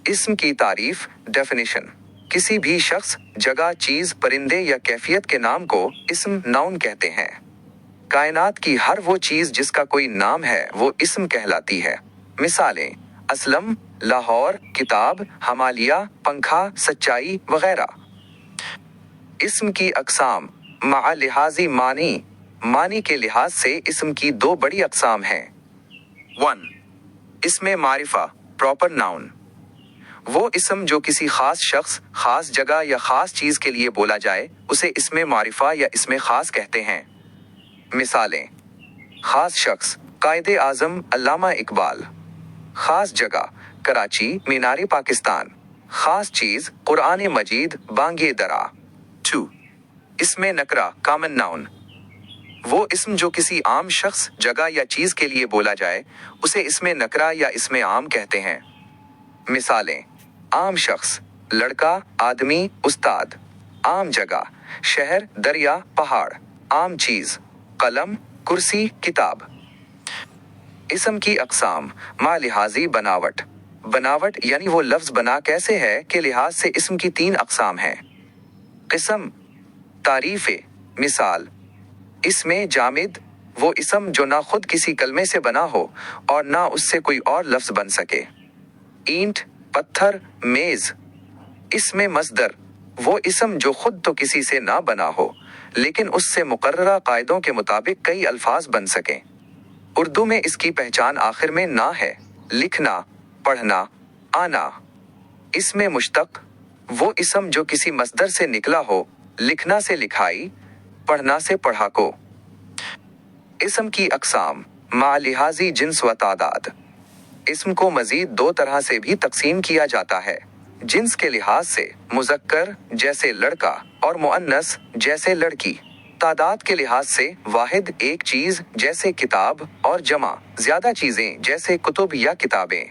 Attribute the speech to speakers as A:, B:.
A: اسم کی تعریف ڈیفینیشن کسی بھی شخص، جگہ، چیز، پرندے یا کیفیت کے نام کو اسم ناؤن کہتے ہیں۔ کائنات کی ہر وہ چیز جس کا کوئی نام ہے وہ اسم کہلاتی ہے۔ مثالیں: اسلم، لاہور، کتاب، ہمالیہ، پنکھا، سچائی وغیرہ۔ اسم کی اقسام مع لحاظ معنی معنی کے لحاظ سے اسم کی دو بڑی اقسام ہیں۔ 1. اسم معرفہ پراپر ناؤن وہ اسم جو کسی خاص شخص، خاص جگہ یا خاص چیز کے لیے بولا جائے اسے اسم معرفہ یا اسم خاص کہتے ہیں۔ مثالیں: خاص شخص، قائد اعظم علامہ اقبال۔ خاص جگہ، کراچی، مینار پاکستان۔ خاص چیز، قرآن مجید، بانگ درا۔ 2. اسم نکرہ کامن ناؤن وہ اسم جو کسی عام شخص، جگہ یا چیز کے لیے بولا جائے اسے اسم نکرہ یا اسم عام کہتے ہیں۔ مثالیں: عام شخص، لڑکا، آدمی، استاد۔ عام جگہ، شہر، دریا، پہاڑ۔ عام چیز، قلم، کرسی، کتاب۔ اسم کی اقسام مع لحاظ بناوٹ بناوٹ یعنی وہ لفظ بنا کیسے ہے کے لحاظ سے اسم کی 3 اقسام ہیں۔ قسم تعریف مثال: اسم جامد وہ اسم جو نہ خود کسی کلمے سے بنا ہو اور نہ اس سے کوئی اور لفظ بن سکے۔ اینٹ، پتھر، میز۔ اسم مصدر وہ اسم جو خود تو کسی سے نہ بنا ہو لیکن اس سے مقررہ قاعدوں کے مطابق کئی الفاظ بن سکیں۔ اردو میں اس کی پہچان آخر میں نا ہے: لکھنا، پڑھنا، آنا۔ اسم مشتق وہ اسم جو کسی مصدر سے نکلا ہو، لکھنا سے لکھائی، پڑھنا سے پڑھاکو۔ اسم کی اقسام مع لحاظ جنس و تعداد اسم کو مزید 2 طرح سے بھی تقسیم کیا جاتا ہے۔ جنس کے لحاظ سے مذکر جیسے لڑکا اور مؤنث جیسے لڑکی۔ تعداد کے لحاظ سے واحد ایک چیز جیسے کتاب اور جمع زیادہ چیزیں جیسے کتب یا کتابیں۔